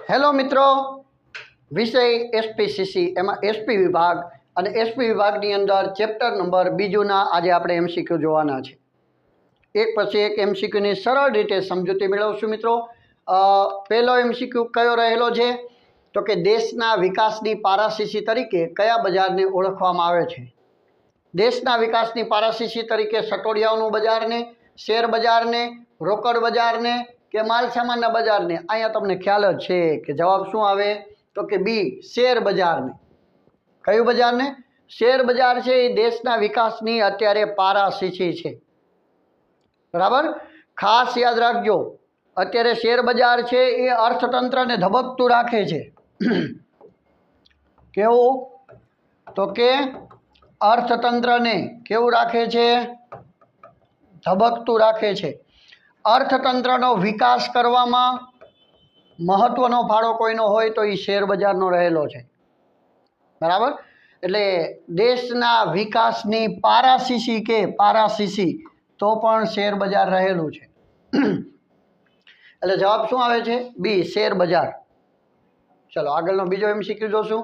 Hello मित्रों, विषय SPCC एमां एसपी विभाग અને એસપી વિભાગની અંદર ચેપ્ટર નંબર 2 આજે આપણે એમસીક્યુ જોવાના છે। એક પછી એક એમસીક્યુની સરળ રીતે સમજૂતી મેળવશું। મિત્રો, પહેલો એમસીક્યુ કયો રહેલો છે તો કે દેશના વિકાસની પારાશીશી તરીકે કયા બજારને ઓળખવામાં આવે છે? દેશના વિકાસની પારાશીશી તરીકે સટોડિયાઓનું બજારને, શેર બજારને, રોકડ બજારને કે માલ સામાનના બજારને? અહીંયા તમને ખ્યાલ જ છે કે જવાબ શું આવે તો કે બી, શેર બજારને। કયું બજારને? શેર બજાર છે એ દેશના વિકાસની અત્યારે પારાશીશી છે, બરાબર? ખાસ યાદ રાખજો, અત્યારે શેર બજાર છે એ અર્થતંત્રને ધબકતું રાખે છે। કેવું? તો કે અર્થતંત્રને કેવું રાખે છે? ધબકતું રાખે છે। અર્થતંત્રનો વિકાસ કરવામાં મહત્વનો ફાળો કોઈનો હોય તો એ શેર બજારનો રહેલો છે, બરાબર? એટલે દેશના વિકાસની પારાશીશી કે પારાશીશી તો પણ શેર બજાર રહેલું છે। એટલે જવાબ શું આવે છે? બી, શેર બજાર। ચલો આગળનો બીજો એમસીક્યુ જોશું।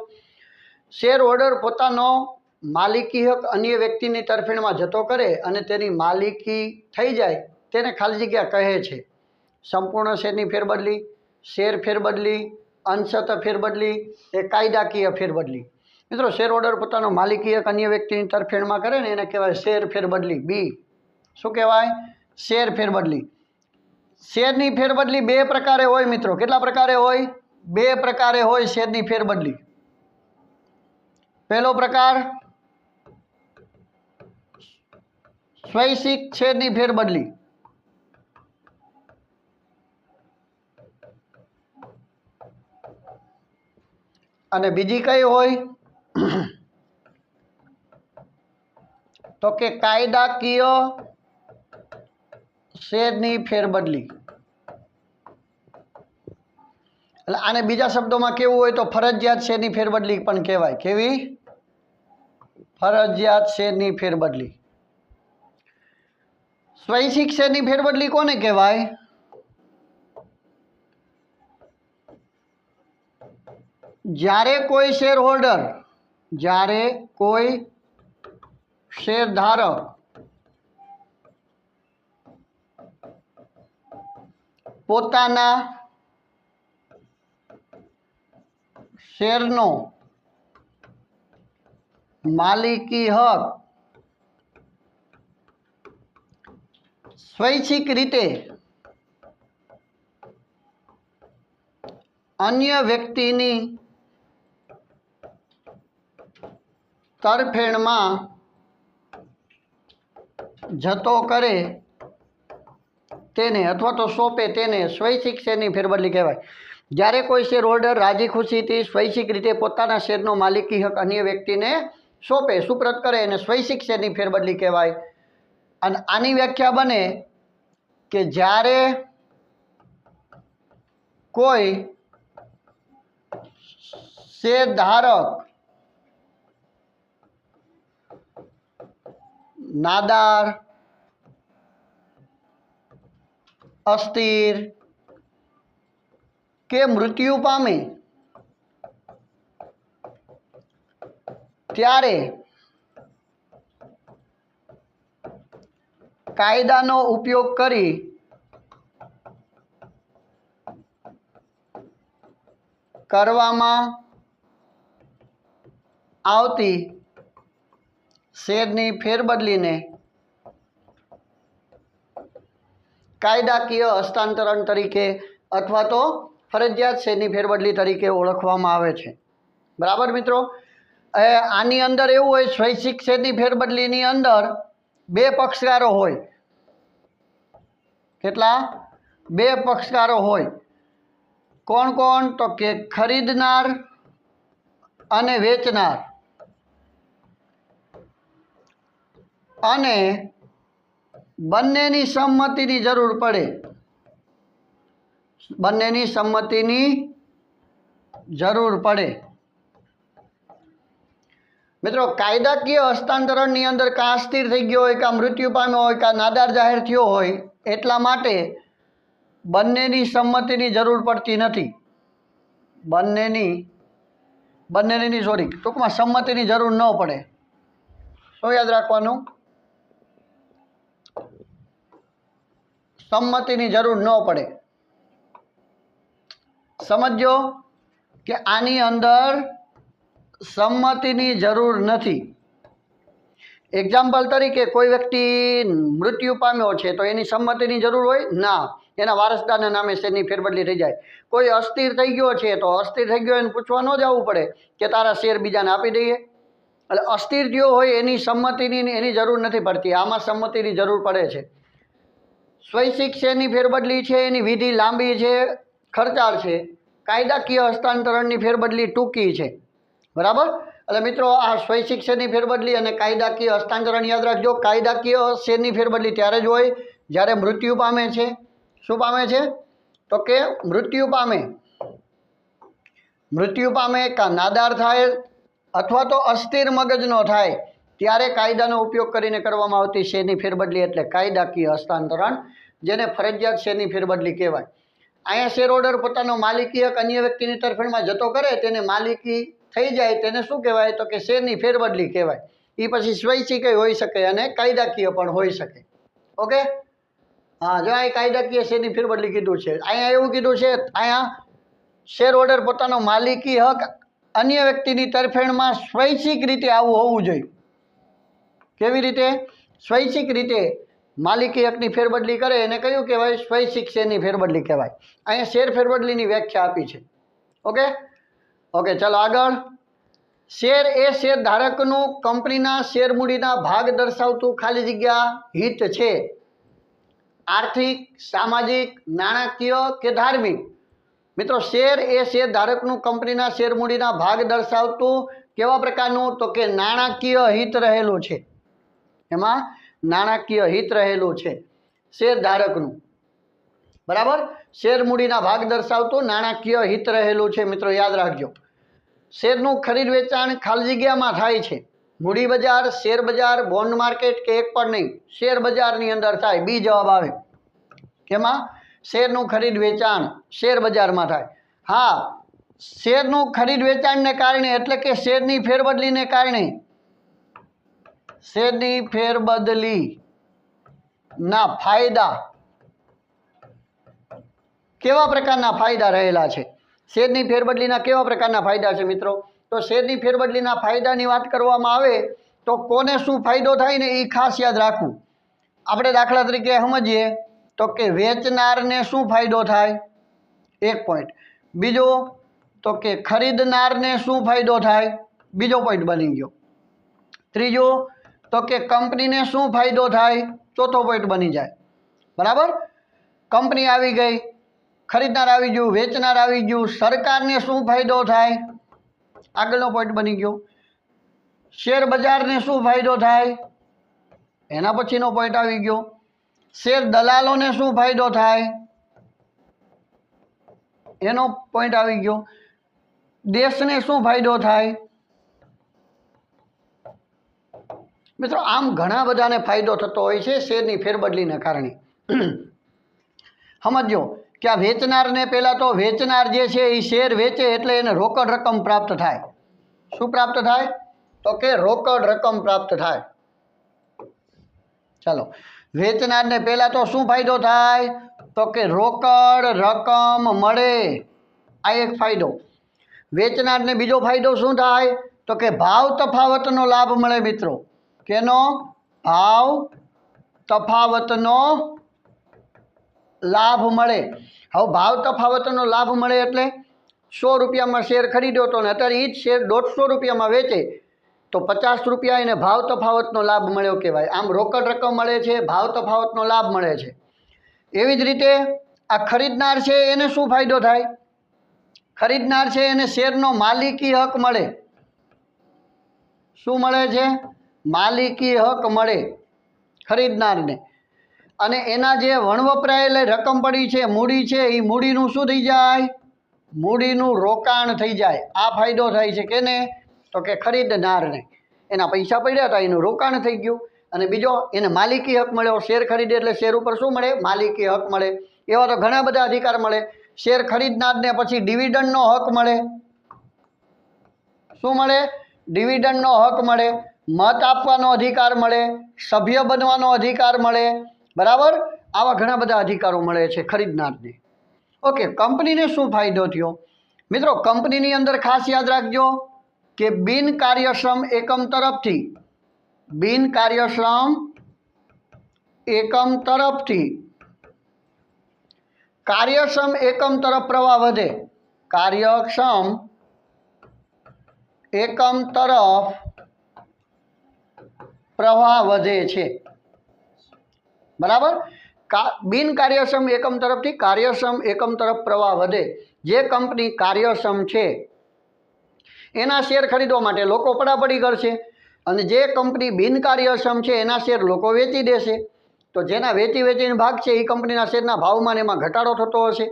શેર હોલ્ડર પોતાનો માલિકી હક અન્ય વ્યક્તિની તરફેણમાં જતો કરે અને તેની માલિકી થઈ જાય તેને ખાલી જગ્યા કહે છે? સંપૂર્ણ શેરની ફેરબદલી, શેર ફેરબદલી, અંશતઃ ફેરબદલી એ કાયદાકીય ફેરબદલી? મિત્રો, શેર હોલ્ડર પોતાનો માલિકી હક અન્ય વ્યક્તિની તરફેણમાં કરે ને એને કહેવાય શેર ફેરબદલી। બી, શું કહેવાય? શેર ફેરબદલી। શેરની ફેરબદલી બે પ્રકારે હોય મિત્રો। કેટલા પ્રકારે હોય? બે પ્રકારે હોય શેરની ફેરબદલી। પહેલો પ્રકાર સ્વૈચ્છિક શેરની ફેરબદલી, અને બીજી કઈ હોય તો કે કાયદાકીય શેરની ફેરબદલી। એટલે આને બીજા શબ્દોમાં કેવું હોય તો ફરજિયાત શેરની ફેરબદલી પણ કહેવાય। કેવી? ફરજિયાત શેરની ફેરબદલી। સ્વૈચ્છિક શેરની ફેરબદલી કોને કહેવાય? જ્યારે કોઈ શેર હોલ્ડર, જ્યારે કોઈ શેરધારક પોતાના શેરનો માલિકી હક સ્વૈચ્છિક રીતે અન્ય વ્યક્તિની તરફેણમાં જતો કરે તેને અથવા તો સોંપે તેને સ્વૈચ્છિક શેરની ફેરબદલી કહેવાય। જ્યારે કોઈ શેર હોલ્ડર રાજી ખુશીથી સ્વૈચ્છિક રીતે પોતાના શેરનો માલિકી હક અન્ય વ્યક્તિને સોંપે, સુપ્રત કરે એને સ્વૈચ્છિક શેરની ફેરબદલી કહેવાય। અને આની વ્યાખ્યા બને કે જ્યારે કોઈ શેરધારક નાદાર, અસ્થિર કે મૃત્યુ પામે ત્યારે કાયદાનો ઉપયોગ કરી કરવામાં આવતી શેરની ફેરબદલીને કાયદાકીય હસ્તાંતરણ તરીકે અથવા તો ફરજિયાત શેરની ફેરબદલી તરીકે ઓળખવામાં આવે છે, બરાબર મિત્રો? આની અંદર એવું હોય, સ્વૈચ્છિક શેરની ફેરબદલીની અંદર બે પક્ષકારો હોય। કેટલા? બે પક્ષકારો હોય। કોણ કોણ? તો કે ખરીદનાર અને વેચનાર, અને બંનેની સંમતિની જરૂર પડે। બંનેની સંમતિની જરૂર પડે। મિત્રો, કાયદાકીય હસ્તાંતરણની અંદર કાં અસ્થિર થઈ ગયો હોય, કાં મૃત્યુ પામ્યો હોય, કાં નાદાર જાહેર થયો હોય, એટલા માટે બંનેની સંમતિની જરૂર પડતી નથી। બંનેની સોરી ટૂંકમાં સંમતિની જરૂર ન પડે. શું યાદ રાખવાનું? સંમતિની જરૂર ન પડે. સમજો કે આની અંદર સંમતિની જરૂર નથી. એક્ઝામ્પલ તરીકે કોઈ વ્યક્તિ મૃત્યુ પામ્યો છે તો એની સંમતિની જરૂર હોય ના, એના વારસદારના નામે શેરની ફેરબદલી થઈ જાય. કોઈ અસ્થિર થઈ ગયો છે તો અસ્થિર થઈ ગયો એને પૂછવા ન જવું પડે કે તારા શેર બીજાને આપી દઈએ. એટલે અસ્થિર થયો હોય એની સંમતિની એની જરૂર નથી પડતી. આમાં સંમતિની જરૂર પડે છે. સ્વૈચ્છિક શેરની ફેરબદલી છે એની વિધિ લાંબી છે, ખર્ચાળ છે. કાયદાકીય હસ્તાંતરણની ફેરબદલી ટૂંકી છે. બરાબર? એટલે મિત્રો આ સ્વૈચ્છિક શેરની ફેરબદલી અને કાયદાકીય હસ્તાંતરણ યાદ રાખજો. કાયદાકીય શેરની ફેરબદલી ત્યારે જ હોય જ્યારે મૃત્યુ પામે છે. શું પામે છે? તો કે મૃત્યુ પામે કાં નાદાર થાય અથવા તો અસ્થિર મગજનો થાય ત્યારે કાયદાનો ઉપયોગ કરીને કરવામાં આવતી શેરની ફેરબદલી એટલે કાયદાકીય હસ્તાંતરણ, જેને ફરજિયાત શેરની ફેરબદલી કહેવાય. અહીંયા શેર હોલ્ડર પોતાનો માલિકી હક અન્ય વ્યક્તિની તરફેણમાં જતો કરે તેને માલિકી થઈ જાય તેને શું કહેવાય? તો કે શેરની ફેરબદલી કહેવાય. એ પછી સ્વૈચ્છિક હોઈ શકે અને કાયદાકીય પણ હોઈ શકે. ઓકે, હા, જો અહીં કાયદાકીય શેરની ફેરબદલી કીધું છે. અહીંયા એવું કીધું છે, અહીંયા શેર હોલ્ડર પોતાનો માલિકી હક અન્ય વ્યક્તિની તરફેણમાં સ્વૈચ્છિક રીતે આવું હોવું જોઈએ. કેવી રીતે? સ્વૈચ્છિક રીતે માલિકી હકની ફેરબદલી કરે એને કયું કહેવાય? સ્વૈચ્છિક શેરની ફેરબદલી કહેવાય. અહીંયા શેર ફેરબદલીની વ્યાખ્યા આપી છે. ઓકે, ચાલો આગળ. શેર એ શેર ધારકનું કંપનીના શેર મૂડીના ભાગ દર્શાવતું ખાલી જગ્યા હિત છે. આર્થિક, સામાજિક, નાણાકીય કે ધાર્મિક. મિત્રો, શેર એ શેર ધારકનું કંપનીના શેર મૂડીના ભાગ દર્શાવતું કેવા પ્રકારનું? તો કે નાણાકીય હિત રહેલું છે. એમાં નાણાકીય હિત રહેલું છે શેર ધારકનું. બરાબર? શેર મૂડીના ભાગ દર્શાવતું નાણાકીય હિત રહેલું છે. મિત્રો યાદ રાખજો. શેરનું ખરીદ વેચાણ ખાલી જગ્યામાં થાય છે. મૂડી બજાર, શેર બજાર, બોન્ડ માર્કેટ કે એક પણ નહીં, શેર બજારની અંદર થાય. બી જવાબ આવે. કેમાં? શેરનું ખરીદ વેચાણ શેર બજારમાં થાય. હા, શેરનું ખરીદ વેચાણને કારણે એટલે કે શેરની ફેરબદલીને કારણે શેરની ફેરબદલીના ફાયદા કેવા પ્રકારના ફાયદા રહેલા છે? શેરની ફેરબદલીના કેવા પ્રકારના ફાયદા છે મિત્રો? તો શેરની ફેરબદલીના ફાયદાની વાત કરવામાં આવે તો કોને શું ફાયદો થાય ને એ ખાસ યાદ રાખવું. આપણે દાખલા તરીકે સમજીએ તો કે વેચનારને શું ફાયદો થાય? 1 પોઈન્ટ. બીજો તો કે ખરીદનારને શું ફાયદો થાય? બીજો પોઈન્ટ બની ગયો. ત્રીજો તો કે કંપનીને શું ફાયદો થાય? ચોથો પોઈન્ટ બની જાય. બરાબર? કંપની આવી ગઈ, ખરીદનાર આવી ગયું, વેચનાર આવી ગયું, સરકારને શું ફાયદો થાય? આગળનો પોઈન્ટ બની ગયો. શેર બજારને શું ફાયદો થાય? એના પછીનો પોઈન્ટ આવી ગયો. શેર દલાલોને શું ફાયદો થાય? એનો પોઈન્ટ આવી ગયો. દેશને શું ફાયદો થાય? મિત્રો, આમ ઘણા બધાને ફાયદો થતો હોય છે શેરની ફેરબદલીને કારણે. સમજો કે આ વેચનારને પહેલાં તો વેચનાર જે છે એ શેર વેચે એટલે એને રોકડ રકમ પ્રાપ્ત થાય. શું પ્રાપ્ત થાય? તો કે રોકડ રકમ પ્રાપ્ત થાય. ચાલો, વેચનારને પહેલાં તો શું ફાયદો થાય? તો કે રોકડ રકમ મળે. આ એક ફાયદો. વેચનારને બીજો ફાયદો શું થાય? તો કે ભાવ તફાવતનો લાભ મળે. મિત્રો, કેનો? ભાવ તફાવતનો લાભ મળે. હવે ભાવ તફાવતનો લાભ મળે એટલે 100 રૂપિયામાં શેર ખરીદ્યો હતો ને અત્યારે એ જ શેર 150 રૂપિયામાં વેચે તો 50 રૂપિયા એને ભાવ તફાવતનો લાભ મળ્યો કહેવાય. આમ રોકડ રકમ મળે છે, ભાવ તફાવતનો લાભ મળે છે. એવી જ રીતે આ ખરીદનાર છે એને શું ફાયદો થાય? ખરીદનાર છે એને શેરનો માલિકી હક મળે. શું મળે છે? માલિકી હક મળે ખરીદનારને. અને એના જે વણવપરાયેલી રકમ પડી છે, મૂડી છે, એ મૂડીનું શું થઈ જાય? મૂડીનું રોકાણ થઈ જાય. આ ફાયદો થાય છે કેને? તો કે ખરીદનારને. એના પૈસા પડ્યા હતા, એનું રોકાણ થઈ ગયું. અને બીજો એને માલિકી હક મળ્યો. શેર ખરીદે એટલે શેર ઉપર શું મળે? માલિકી હક મળે. એવા તો ઘણા બધા અધિકાર મળે. શેર ખરીદનારને પછી ડિવિડન્ડનો હક મળે. શું મળે? ડિવિડન્ડનો હક મળે, મત આપવાનો અધિકાર મળે, સભ્ય બનવાનો અધિકાર મળે. બરાબર, આવા ઘણા બધા અધિકારો મળે છે ખરીદનારને. ઓકે, કંપનીને શું ફાયદો થયો? મિત્રો, કંપનીની અંદર ખાસ યાદ રાખજો કે બિનકાર્યક્ષમ એકમ તરફથી કાર્યક્ષમ એકમ તરફ પ્રવાહ વધે. કાર્યક્ષમ એકમ તરફ પ્રવાહ વધે છે. બરાબર, બિનકાર્યક્ષમ એકમ તરફથી કાર્યક્ષમ એકમ તરફ પ્રવાહ વધે. જે કંપની કાર્યક્ષમ છે એના શેર ખરીદવા માટે લોકો પડાપડી કરશે, અને જે કંપની બિનકાર્યક્ષમ છે એના શેર લોકો વેચી દેશે. તો જેના વેચીને ભાગ છે એ કંપનીના શેરના ભાવમાં ને એમાં ઘટાડો થતો હશે.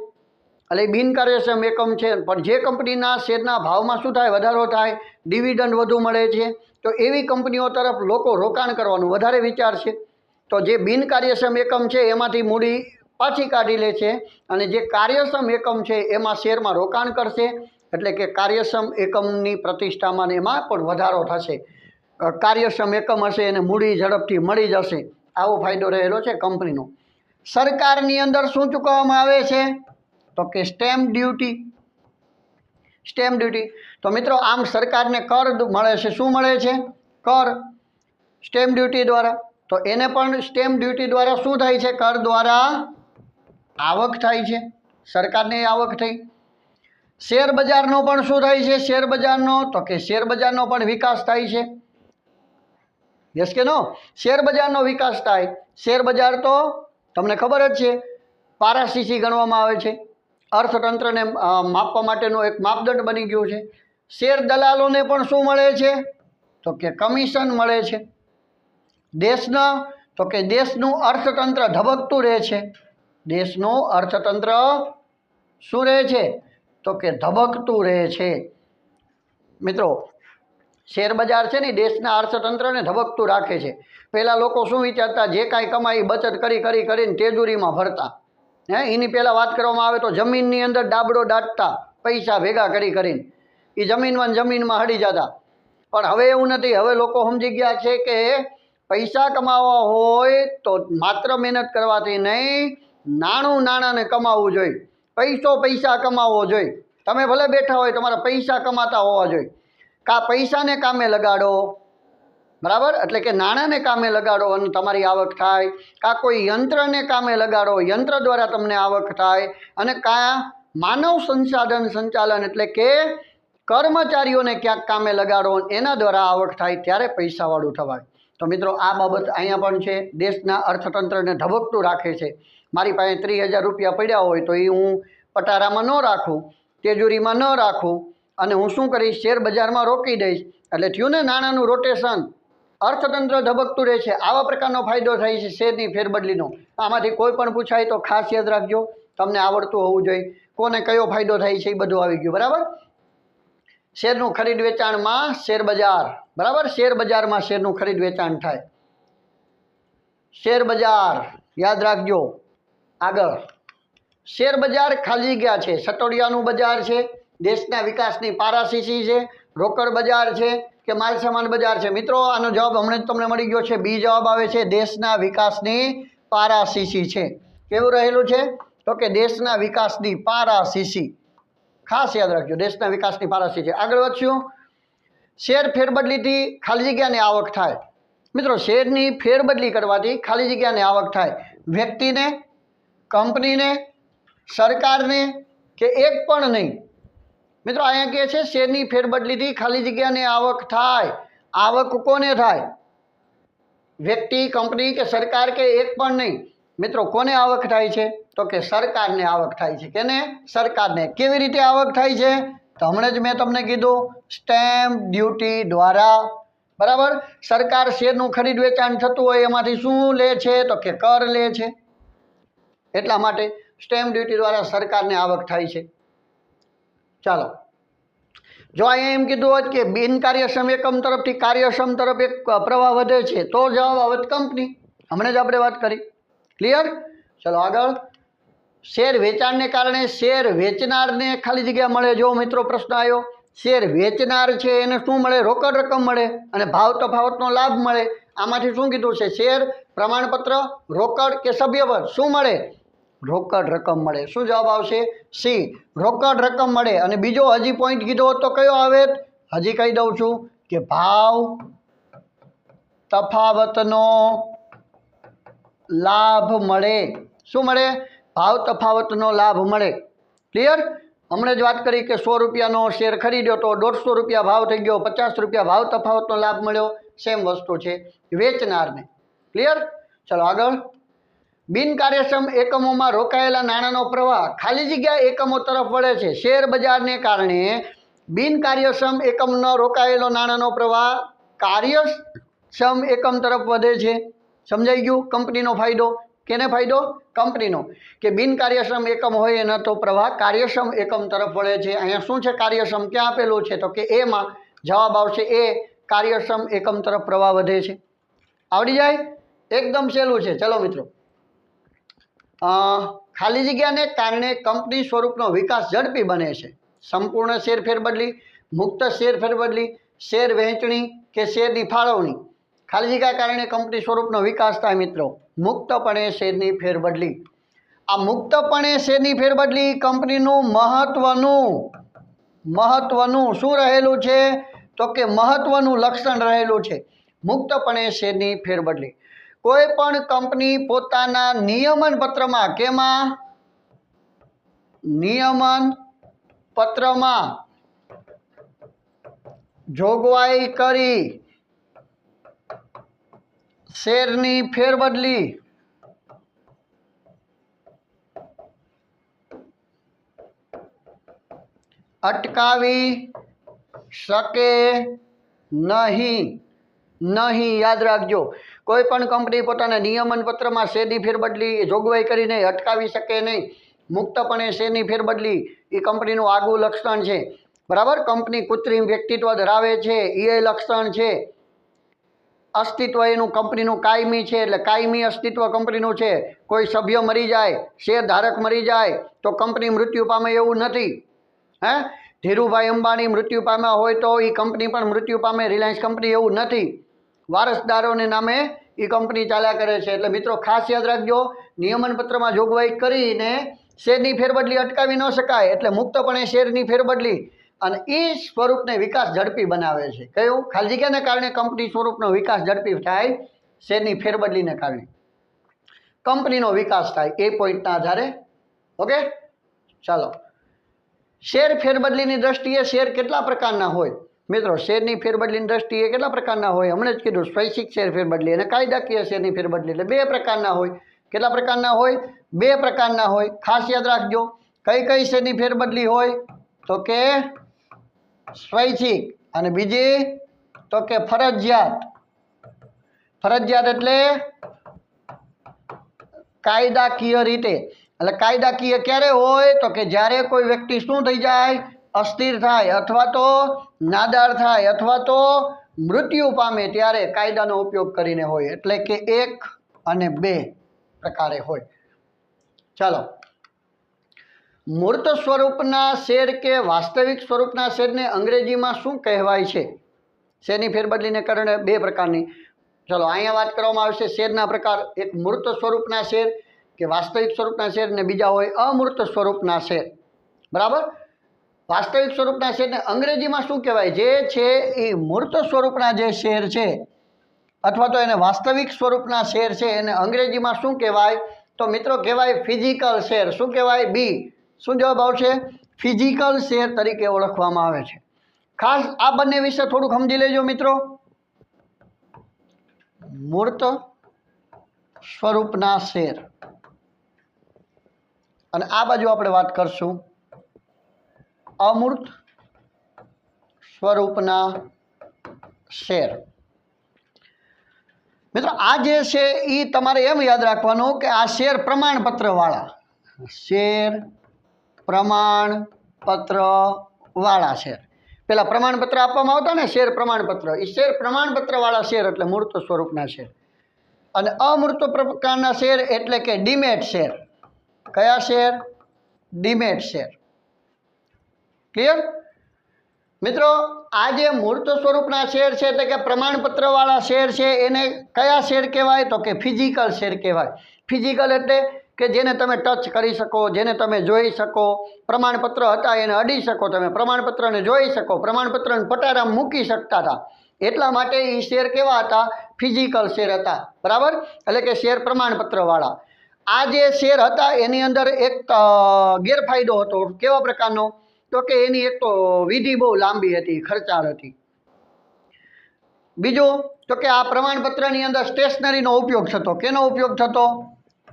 એટલે બિનકાર્યક્ષમ એકમ છે, પણ જે કંપનીના શેરના ભાવમાં શું થાય? વધારો થાય, ડિવિડન્ડ વધુ મળે છે, તો એવી કંપનીઓ તરફ લોકો રોકાણ કરવાનું વધારે વિચારશે. તો જે બિનકાર્યક્ષમ એકમ છે એમાંથી મૂડી પાછી કાઢી લે છે, અને જે કાર્યક્ષમ એકમ છે એમાં શેરમાં રોકાણ કરશે. એટલે કે કાર્યક્ષમ એકમની પ્રતિષ્ઠામાં એમાં પણ વધારો થશે. કાર્યક્ષમ એકમ હશે એને મૂડી ઝડપથી મળી જશે. આવો ફાયદો રહેલો છે કંપનીનો. સરકારની અંદર શું ચૂકવવામાં આવે છે? તો કે સ્ટેમ્પ ડ્યુટી. તો મિત્રો, આમ સરકારને કર મળે છે. શું મળે છે? કર, સ્ટેમ્પ ડ્યુટી દ્વારા. તો એને પણ સ્ટેમ્પ ડ્યુટી દ્વારા શું થાય છે? કર દ્વારા આવક થાય છે, સરકારને આવક થઈ. શેર બજારનો પણ શું થાય છે? શેર બજારનો, તો કે શેર બજારનો પણ વિકાસ થાય છે. યસ કે નો? શેર બજારનો વિકાસ થાય. શેર બજાર તો તમને ખબર જ છે, પારાશીશી ગણવામાં આવે છે. અર્થતંત્રને માપવા માટેનો એક માપદંડ બની ગયું છે. શેર દલાલોને પણ શું મળે છે? તો કે કમિશન મળે છે. દેશના, તો કે દેશનું અર્થતંત્ર ધબકતું રહે છે. દેશનું અર્થતંત્ર શું રહે છે? તો કે ધબકતું રહે છે. મિત્રો, શેર બજાર છે ને દેશના અર્થતંત્રને ધબકતું રાખે છે. પહેલાં લોકો શું વિચારતા? જે કાંઈ કમાઈ બચત કરીને તેજુરીમાં ભરતા. એની પહેલાં વાત કરવામાં આવે તો જમીનની અંદર ડાબડો દાટતા, પૈસા ભેગા કરીને એ જમીનમાં હડી જતા. પણ હવે એવું નથી. હવે લોકો સમજી ગયા છે કે પૈસા કમાવા હોય તો માત્ર મહેનત કરવાથી નહીં, નાણાંને કમાવવું જોઈએ. પૈસા કમાવવો જોઈએ. તમે ભલે બેઠા હોય, તમારા પૈસા કમાતા હોવા જોઈએ. કાં પૈસાને કામે લગાડો, બરાબર, એટલે કે નાણાંને કામે લગાડો અને તમારી આવક થાય. કાં કોઈ યંત્રને કામે લગાડો, યંત્ર દ્વારા તમને આવક થાય. અને કાં માનવ સંસાધન સંચાલન એટલે કે કર્મચારીઓને ક્યાંક કામે લગાડો, એના દ્વારા આવક થાય, ત્યારે પૈસાવાળું થવાય. તો મિત્રો, આ બાબત અહીંયા પણ છે. દેશના અર્થતંત્રને ધબકતું રાખે છે. મારી પાસે 30,000 રૂપિયા પડ્યા હોય તો એ હું પટારામાં ન રાખું, તેજુરીમાં ન રાખું, અને હું શું કરીશ? શેર બજારમાં રોકી દઈશ. એટલે થયું ને નાણાંનું રોટેશન, અર્થતંત્ર ધબકતું રહે છે. આવા પ્રકારનો ફાયદો થાય છે શેરની ફેરબદલીનો. આમાંથી કોઈ પણ પૂછાય તો ખાસ યાદ રાખજો, તમને આવડતું હોવું જોઈએ. કોને કયો ફાયદો થાય છે એ બધું આવી ગયું. બરાબર, શેરનું ખરીદ વેચાણમાં શેર બજાર. બરાબર, શેર બજારમાં શેરનું ખરીદ વેચાણ થાય. શેર બજાર યાદ રાખજો. આગળ, શેર બજાર ખાલી જગ્યા છે, સટોડિયાનું બજાર છે, દેશના વિકાસની પારાશીશી છે, રોકડ બજાર છે કે માલ સામાન બજાર છે? મિત્રો, આનો જવાબ હમણાં જ તમને મળી ગયો છે. બી જવાબ આવે છે, દેશના વિકાસની પારાશીશી છે. કેવું રહેલું છે? તો કે દેશના વિકાસની પારાશીશી. ખાસ યાદ રાખજો, દેશના વિકાસની પારાશીશી. આગળ વધશું. શેર ફેરબદલીથી ખાલી જગ્યાની આવક થાય. મિત્રો, શેરની ફેરબદલી કરવાથી ખાલી જગ્યાની આવક થાય. વ્યક્તિને, કંપનીને, સરકારને કે એક પણ નહીં. મિત્રો, અહીંયા કહે છે શેરની ફેરબદલીથી ખાલી જગ્યાની આવક થાય. આવક કોને થાય? વ્યક્તિ, કંપની કે સરકાર કે એક પણ નહીં. મિત્રો, કોને આવક થાય છે? તો કે સરકારને આવક થાય છે. કેને? સરકારને. કેવી રીતે આવક થાય છે? તો હમણાં જ મેં તમને કીધું, સ્ટેમ્પ ડ્યુટી દ્વારા. બરાબર, સરકાર શેરનું ખરીદ વેચાણ થતું હોય એમાંથી શું લે છે? તો કે કર લે છે. એટલા માટે સ્ટેમ્પ ડ્યુટી દ્વારા સરકારને આવક થાય છે. ચાલો, જો અહીંયા એમ કીધું હોત કે બિનકાર્યક્ષમ એકમ તરફથી કાર્યક્ષમ તરફ એક પ્રવાહ વધે છે, તો જવાબ આવત કંપની. હમણાં જ આપણે વાત કરી. ક્લિયર? ચલો આગળ. શેર વેચાણને કારણે શેર વેચનારને ખાલી જગ્યા મળે. જો મિત્રો પ્રશ્ન આવ્યો, શેર વેચનાર છે એને શું મળે? રોકડ રકમ મળે અને ભાવ તફાવતનો લાભ મળે. આમાંથી શું કીધું છે? શેર, પ્રમાણપત્ર, રોકડ કે સભ્યપદ? શું મળે? રોકડ રકમ મળે. શું જવાબ આવશે? સી, રોકડ રકમ મળે. અને બીજો હજી પોઈન્ટ કીધો તો કયો આવે? હજી કહી દઉં છું કે ભાવ તફાવતનો લાભ મળે. શું મળે? ભાવ તફાવતનો લાભ મળે. ક્લિયર? હમણાં જ વાત કરી કે 100 રૂપિયાનો શેર ખરીદ્યો તો 150 રૂપિયા ભાવ થઈ ગયો, 50 રૂપિયા ભાવ તફાવતનો લાભ મળ્યો. સેમ વસ્તુ છે વેચનારને. ક્લિયર? ચલો આગળ. બિનકાર્યક્ષમ એકમોમાં રોકાયેલા નાણાંનો પ્રવાહ ખાલી જગ્યા એકમો તરફ વળે છે. શેર બજારને કારણે બિનકાર્યક્ષમ એકમનો રોકાયેલો નાણાંનો પ્રવાહ કાર્યક્ષમ એકમ તરફ વધે છે. સમજાઈ ગયું? કંપનીનો ફાયદો. કેને ફાયદો? કંપનીનો. કે બિનકાર્યક્ષમ એકમ હોય એનો તો પ્રવાહ કાર્યક્ષમ એકમ તરફ વળે છે. અહીંયા શું છે? કાર્યક્ષમ ક્યાં આપેલું છે? તો કે એમાં જવાબ આવશે એ, કાર્યક્ષમ એકમ તરફ પ્રવાહ વધે છે. આવડી જાય? એકદમ સહેલું છે. ચલો મિત્રો, ખાલી જગ્યાને કારણે કંપની સ્વરૂપનો વિકાસ ઝડપી બને છે. સંપૂર્ણ શેર ફેરબદલી, મુક્ત શેર ફેરબદલી, શેર વહેંચણી કે શેરની ફાળવણી. ખાલી જગ્યા કારણે કંપની સ્વરૂપનો વિકાસ થાય મિત્રો. મુક્તપણે શેરની ફેરબદલી. આ મુક્તપણે શેરની ફેરબદલી કંપનીનું મહત્વનું શું રહેલું છે? તો કે મહત્વનું લક્ષણ રહેલું છે. મુક્તપણે શેરની ફેરબદલી. કોઈ પણ કંપની પોતાના નિયમન પત્રમાં, કેમાં? નિયમન પત્રમાં જોગવાઈ કરી શેરની ફેરબદલી અટકાવી શકે નહીં. યાદ રાખજો. કોઈ પણ કંપની પોતાના નિયમન પત્રમાં શેરની ફેરબદલી જોગવાઈ કરીને અટકાવી શકે નહીં. મુક્તપણે શેરની ફેરબદલી એ કંપનીનું આગવું લક્ષણ છે. બરાબર? કંપની કૃત્રિમ વ્યક્તિત્વ ધરાવે છે એ લક્ષણ છે. અસ્તિત્વ એનું કંપનીનું કાયમી છે, એટલે કાયમી અસ્તિત્વ કંપનીનું છે. કોઈ સભ્ય મરી જાય, શેર ધારક મરી જાય તો કંપની મૃત્યુ પામે એવું નથી. ધીરુભાઈ અંબાણી મૃત્યુ પામ્યા હોય તો એ કંપની પણ મૃત્યુ પામે. રિલાયન્સ કંપની એવું નથી. વારસદારોને નામે એ કંપની ચાલ્યા કરે છે. એટલે મિત્રો ખાસ યાદ રાખજો, નિયમન પત્રમાં જોગવાઈ કરીને શેરની ફેરબદલી અટકાવી ન શકાય. એટલે મુક્તપણે શેરની ફેરબદલી અને એ સ્વરૂપને વિકાસ ઝડપી બનાવે છે. કયું? ખાલી જગ્યાને કારણે કંપની સ્વરૂપનો વિકાસ ઝડપી થાય. શેરની ફેરબદલીને કારણે કંપનીનો વિકાસ થાય. એ પોઈન્ટના આધારે. ઓકે, ચાલો. શેર ફેરબદલીની દ્રષ્ટિએ શેર કેટલા પ્રકારના હોય? મિત્રો શેરની ફેરબદલીની દ્રષ્ટિએ કેટલા પ્રકારના હોય? હમણાં જ કીધું, સ્વૈચ્છિક શેર ફેરબદલી અને કાયદાકીય શેરની ફેરબદલી. એટલે 2 પ્રકારના હોય. કેટલા પ્રકારના હોય? 2 પ્રકારના હોય. ખાસ યાદ રાખજો. કઈ શેરની ફેરબદલી હોય? તો કે સ્વૈચ્છિક, અને બીજી તો કે ફરજિયાત. ફરજિયાત એટલે કાયદાકીય રીતે. એટલે કાયદાકીય ક્યારે હોય? તો કે જ્યારે કોઈ વ્યક્તિ શું થઈ જાય? અસ્થિર થાય, અથવા તો નાદાર થાય, અથવા તો મૃત્યુ પામે, ત્યારે કાયદાનો ઉપયોગ કરીને હોય. એટલે કે 1 અને 2 પ્રકારે હોય. ચાલો. મૂર્ત સ્વરૂપના શેર કે વાસ્તવિક સ્વરૂપના શેરને અંગ્રેજીમાં શું કહેવાય છે? શેરની ફેરબદલીને કારણે 2 પ્રકારની. ચલો અહીંયા વાત કરવામાં આવશે શેરના પ્રકાર. એક મૂર્ત સ્વરૂપના શેર કે વાસ્તવિક સ્વરૂપના શેર, ને બીજા હોય અમૂર્ત સ્વરૂપના શેર. બરાબર? વાસ્તવિક સ્વરૂપના શેરને અંગ્રેજીમાં શું કહેવાય? જે છે એ મૂર્ત સ્વરૂપના જે શેર છે, અથવા તો એને વાસ્તવિક સ્વરૂપના શેર છે, એને અંગ્રેજીમાં શું કહેવાય? તો મિત્રો કહેવાય ફિઝિકલ શેર. શું કહેવાય? બી. શું જવાબ આવશે? ફિઝિકલ શેર તરીકે ઓળખવામાં આવે છે. ખાસ આ બંને વિશે થોડુંક સમજી લેજો મિત્રો. મૂર્ત સ્વરૂપના શેર, અને આ બાજુ આપણે વાત કરશું અમૂર્ત સ્વરૂપના શેર. મિત્રો આ જે છે એ તમારે એમ યાદ રાખવાનું કે આ શેર પ્રમાણપત્રવાળા શેર. પેલા પ્રમાણપત્ર આપવામાં આવતા ને, શેર પ્રમાણપત્ર, એ શેર પ્રમાણપત્રવાળા શેર એટલે મૂર્ત સ્વરૂપના શેર. અને અમૂર્ત પ્રકારના શેર એટલે કે ડીમેટ શેર. કયા શેર? Demat share. ક્લિયર મિત્રો? આ જે મૂર્ત સ્વરૂપના શેર છે એટલે કે પ્રમાણપત્રવાળા શેર છે એને કયા શેર કહેવાય? તો કે ફિઝિકલ શેર કહેવાય. ફિઝિકલ એટલે કે જેને તમે ટચ કરી શકો, જેને તમે જોઈ શકો. પ્રમાણપત્ર હતા એને અડી શકો, તમે પ્રમાણપત્રને જોઈ શકો, પ્રમાણપત્રને પટારામાં મૂકી શકતા હતા. એટલા માટે એ શેર કેવા હતા? ફિઝિકલ શેર હતા. બરાબર? એટલે કે શેર પ્રમાણપત્રવાળા. આ જે શેર હતા એની અંદર એક ગેરફાયદો હતો. કેવા પ્રકારનો? તો કે એની એક તો વિધિ બહુ લાંબી હતી, ખર્ચાળ હતી. બીજું તો કે આ પ્રમાણપત્રની અંદર સ્ટેશનરીનો ઉપયોગ થતો. કેનો ઉપયોગ થતો?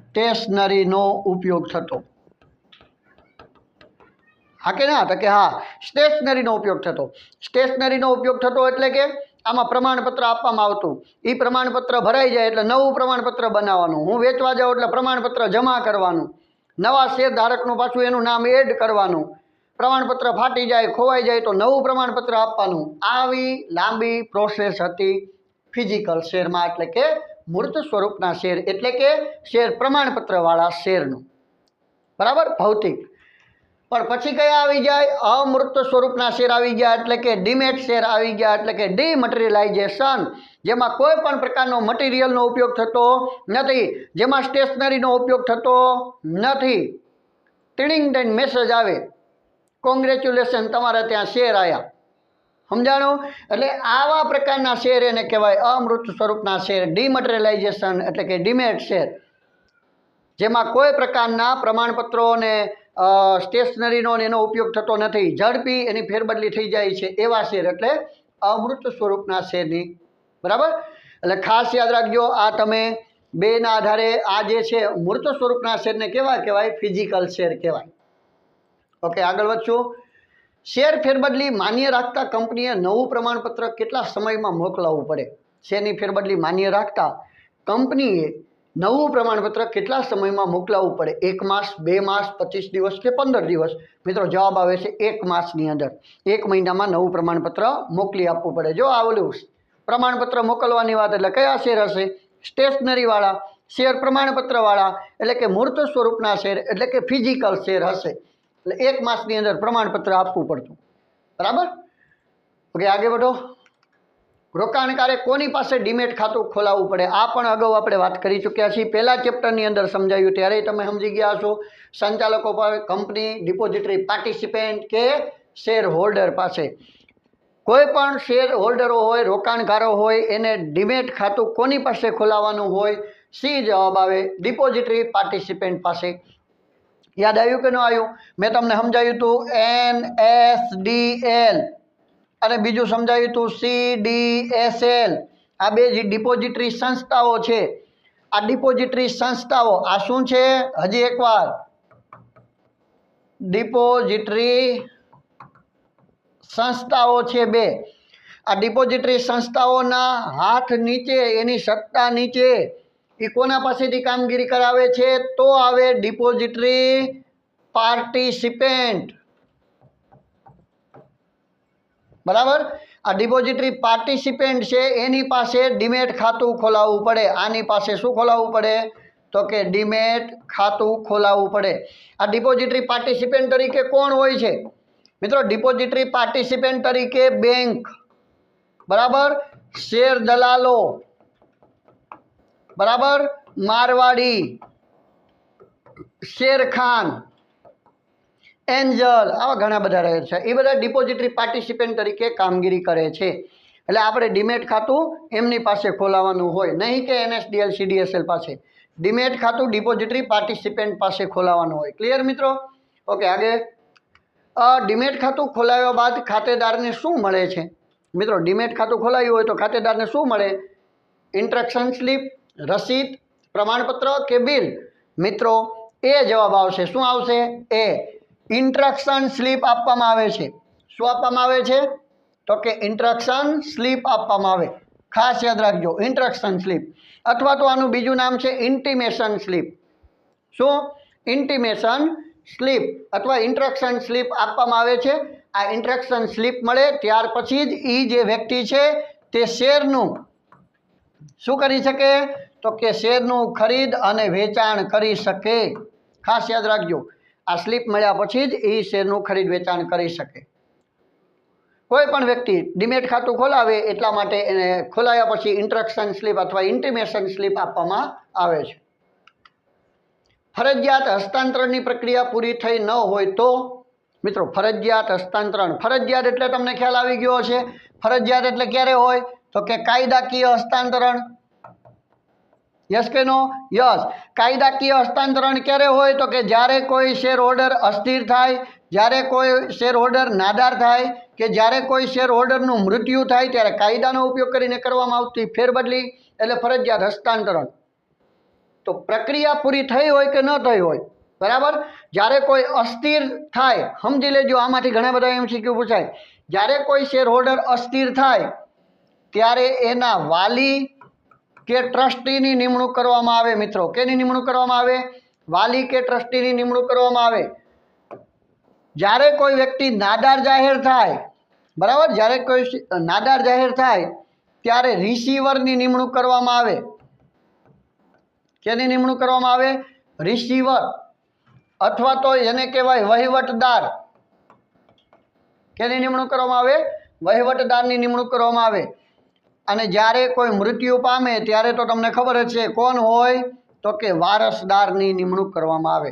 સ્ટેશનરીનો ઉપયોગ થતો. હા કે ના? તો કે હા, સ્ટેશનરીનો ઉપયોગ થતો. સ્ટેશનરીનો ઉપયોગ થતો એટલે કે આમાં પ્રમાણપત્ર આપવામાં આવતું. એ પ્રમાણપત્ર ભરાઈ જાય એટલે નવું પ્રમાણપત્ર બનાવવાનું. હું વેચવા જાઉં એટલે પ્રમાણપત્ર જમા કરવાનું. નવા શેર ધારકનું પાછું એનું નામ એડ કરવાનું. પ્રમાણપત્ર ફાટી જાય, ખોવાઈ જાય તો નવું પ્રમાણપત્ર આપવાનું. આવી લાંબી પ્રોસેસ હતી ફિઝિકલ શેરમાં, એટલે કે મૂર્ત સ્વરૂપના શેર, એટલે કે શેર પ્રમાણપત્રવાળા શેરનું. બરાબર? ભૌતિક. પણ પછી કયા આવી જાય? અમૂર્ત સ્વરૂપના શેર આવી ગયા, એટલે કે ડીમેટ શેર આવી ગયા, એટલે કે ડીમટીરિયલાઇઝેશન, જેમાં કોઈ પણ પ્રકારનો મટીરિયલનો ઉપયોગ થતો નથી, જેમાં સ્ટેશનરીનો ઉપયોગ થતો નથી. ટીડિંગ દઈને મેસેજ આવે, કોંગ્રેચ્યુલેશન, તમારા ત્યાં શેર આવ્યા. સમજાણું? એટલે આવા પ્રકારના શેર એને કહેવાય અમૂર્ત સ્વરૂપના શેર, ડીમટીરિયલાઇઝેશન એટલે કે ડીમેટ શેર, જેમાં કોઈ પ્રકારના પ્રમાણપત્રો અને સ્ટેશનરીનો એનો ઉપયોગ થતો નથી. ઝડપી એની ફેરબદલી થઈ જાય છે એવા શેર એટલે અમૂર્ત સ્વરૂપના શેરની. બરાબર? એટલે ખાસ યાદ રાખજો, આ તમે બેના આધારે આ જે છે મૂર્ત સ્વરૂપના શેરને કેવા કહેવાય? ફિઝિકલ શેર કહેવાય. ઓકે, આગળ વધશું. શેર ફેરબદલી માન્ય રાખતા કંપનીએ નવું પ્રમાણપત્ર કેટલા સમયમાં મોકલાવવું પડે? શેરની ફેરબદલી માન્ય રાખતા કંપનીએ નવું પ્રમાણપત્ર કેટલા સમયમાં મોકલાવવું પડે? 1 માસ, 2 માસ, 25 દિવસ કે 15 દિવસ? મિત્રો જવાબ આવે છે 1 માસની અંદર. 1 મહિનામાં નવું પ્રમાણપત્ર મોકલી આપવું પડે. જો આવેલું પ્રમાણપત્ર મોકલવાની વાત એટલે કયા શેર હશે? સ્ટેશનરીવાળા શેર, પ્રમાણપત્રવાળા એટલે કે મૂર્ત સ્વરૂપના શેર એટલે કે ફિઝિકલ શેર હશે. એટલે 1 માસની અંદર પ્રમાણપત્ર આપવું પડતું. બરાબર? ઓકે, આગળ વધો. રોકાણકારે કોની પાસે ડીમેટ ખાતું ખોલાવવું પડે? આ પણ અગાઉ આપણે વાત કરી ચૂક્યા છીએ. પહેલા ચેપ્ટરની અંદર સમજાયું ત્યારે તમે સમજી ગયા છો. સંચાલકો પર, કંપની, ડિપોઝિટરી પાર્ટિસિપેન્ટ કે શેર હોલ્ડર પાસે. કોઈ પણ શેર હોલ્ડરો હોય, રોકાણકારો હોય, એને ડીમેટ ખાતું કોની પાસે ખોલાવવાનું હોય? સી જવાબ આવે, ડિપોઝિટરી પાર્ટિસિપેન્ટ પાસે. યાદ આવ્યું કે ન આવ્યું? મેં તમને સમજાવ્યું હતું NSDL અને બીજું સમજાવ્યું હતું CDSL. આ બે જે ડિપોઝિટરી સંસ્થાઓ છે, આ ડિપોઝિટરી સંસ્થાઓ આ શું છે? હજી એકવાર, ડિપોઝિટરી સંસ્થાઓ છે બે. આ ડિપોઝિટરી સંસ્થાઓના હાથ નીચે, એની સત્તા નીચે એ કોના પાસેથી કામગીરી કરાવે છે? તો આવે ડિપોઝિટરી પાર્ટિસિપેન્ટ. બરાબર? આ ડિપોઝિટરી પાર્ટિસિપેન્ટ છે એની પાસે ડીમેટ ખાતું ખોલાવવું પડે. આની પાસે શું ખોલાવવું પડે? તો કે ડીમેટ ખાતું ખોલાવવું પડે. આ ડિપોઝિટરી પાર્ટિસિપેન્ટ તરીકે કોણ હોય છે? મિત્રો ડિપોઝિટરી પાર્ટિસિપેન્ટ તરીકે બેંક, બરાબર, શેર દલાલો, બરાબર, મારવાડી, શેરખાન, એન્જલ, આવા ઘણા બધા રહે છે. એ બધા ડિપોઝિટરી પાર્ટિસિપેન્ટ તરીકે કામગીરી કરે છે. એટલે આપણે ડીમેટ ખાતું એમની પાસે ખોલાવવાનું હોય, નહીં કે NSDL CDSL પાસે. ડીમેટ ખાતું ડિપોઝિટરી પાર્ટિસિપેન્ટ પાસે ખોલાવવાનું હોય. ક્લિયર મિત્રો? ઓકે, આગળ. ડીમેટ ખાતું ખોલાવ્યા બાદ ખાતેદારને શું મળે છે? મિત્રો ડીમેટ ખાતું ખોલાવ્યું હોય તો ખાતેદારને શું મળે? ઇન્સ્ટ્રક્શન સ્લીપ, રસીદ, પ્રમાણપત્ર કે બિલ? મિત્રો એ જવાબ આવશે. શું આવશે? એ. ઇન્સ્ટ્રક્શન સ્લીપ આપવામાં આવે છે. શું આપવામાં આવે છે? તો કે ઇન્સ્ટ્રક્શન સ્લીપ આપવામાં આવે. ખાસ યાદ રાખજો, ઇન્સ્ટ્રક્શન સ્લીપ, અથવા તો આનું બીજું નામ છે ઇન્ટિમેશન સ્લીપ. શું? ઇન્ટિમેશન સ્લીપ અથવા ઇન્સ્ટ્રક્શન સ્લીપ આપવામાં આવે છે. આ ઇન્સ્ટ્રક્શન સ્લીપ મળે ત્યાર પછી જ એ જે વ્યક્તિ છે તે શેરનું શું કરી શકે? તો કે શેરનું ખરીદ અને વેચાણ કરી શકે. ખાસ યાદ રાખજો, આ સ્લીપ મળ્યા પછી જ એ શેરનું ખરીદ વેચાણ કરી શકે. કોઈ પણ વ્યક્તિ ડીમેટ ખાતું ખોલાવે એટલા માટે એને ખોલાયા પછી ઇન્સ્ટ્રક્શન સ્લીપ અથવા ઇન્ટિમેશન સ્લીપ આપવામાં આવે છે. ફરજિયાત હસ્તાંતરણની પ્રક્રિયા પૂરી થઈ ન હોય તો મિત્રો, ફરજિયાત હસ્તાંતરણ, ફરજિયાત એટલે તમને ખ્યાલ આવી ગયો હશે. ફરજિયાત એટલે ક્યારે હોય તો કે કાયદાકીય હસ્તાંતરણ. યસ કે નો? યસ. કાયદાકીય હસ્તાંતરણ ક્યારે હોય તો કે જ્યારે કોઈ શેર હોલ્ડર અસ્થિર થાય, જ્યારે કોઈ શેર હોલ્ડર નાદાર થાય કે જ્યારે કોઈ શેર હોલ્ડરનું મૃત્યુ થાય ત્યારે કાયદાનો ઉપયોગ કરીને કરવામાં આવતી ફેરબદલી એટલે ફરજિયાત હસ્તાંતરણ. તો પ્રક્રિયા પૂરી થઈ હોય કે ન થઈ હોય, બરાબર, જ્યારે કોઈ અસ્થિર થાય, સમજી લેજો, આમાંથી ઘણા બધા MCQ પૂછાય. જ્યારે કોઈ શેર હોલ્ડર અસ્થિર થાય ત્યારે એના વાલી કે ટ્રસ્ટીની નિમણૂક કરવામાં આવે. મિત્રો, કેની નિમણૂક કરવામાં આવે? વાલી કે ટ્રસ્ટીની નિમણૂક કરવામાં આવે. જ્યારે કોઈ વ્યક્તિ નાદાર જાહેર થાય, બરાબર, જ્યારે કોઈ નાદાર જાહેર થાય ત્યારે રિસીવરની નિમણૂક કરવામાં આવે. કેની નિમણૂક કરવામાં આવે? રિસીવર, અથવા તો એને કહેવાય વહીવટદાર. કેની નિમણૂક કરવામાં આવે? વહીવટદારની નિમણૂક કરવામાં આવે. અને જ્યારે કોઈ મૃત્યુ પામે ત્યારે તો તમને ખબર જ છે કોણ હોય તો કે વારસદારની નિમણૂક કરવામાં આવે.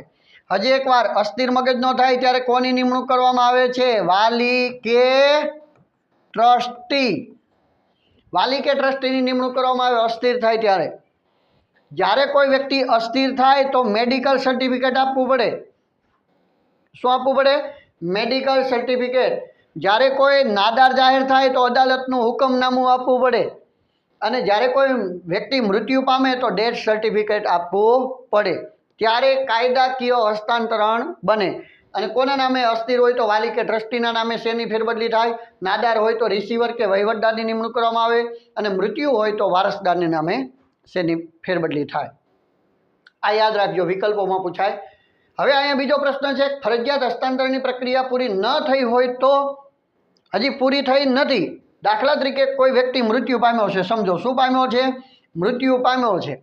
હજી એકવાર, અસ્થિર મગજનો થાય ત્યારે કોની નિમણૂક કરવામાં આવે છે? વાલી કે ટ્રસ્ટી. વાલી કે ટ્રસ્ટીની નિમણૂક કરવામાં આવે અસ્થિર થાય ત્યારે. જ્યારે કોઈ વ્યક્તિ અસ્થિર થાય તો મેડિકલ સર્ટિફિકેટ આપવું પડે. શું આપવું પડે? Medical certificate. જ્યારે કોઈ નાદાર જાહેર થાય તો અદાલતનું હુકમનામું આપવું પડે. અને જ્યારે કોઈ વ્યક્તિ મૃત્યુ પામે તો ડેથ સર્ટિફિકેટ આપવું પડે. ત્યારે કાયદાકીય હસ્તાંતરણ બને. અને કોના નામે અસ્થિર હોય તો વાલી કે ટ્રસ્ટીના નામે શેરની ફેરબદલી થાય? નાદાર હોય તો રિસીવર કે વહીવટદારની નિમણૂક કરવામાં આવે. અને મૃત્યુ હોય તો વારસદારની નામે શેની ફેરબદલી થાય. આ યાદ રાખજો, વિકલ્પોમાં પૂછાય. હવે અહીંયા બીજો પ્રશ્ન છે, ફરજિયાત હસ્તાંતરણની પ્રક્રિયા પૂરી ન થઈ હોય તો, હજી પૂરી થઈ નથી. દાખલા તરીકે કોઈ વ્યક્તિ મૃત્યુ પામ્યો છે, સમજો શું પામ્યો છે? મૃત્યુ પામ્યો છે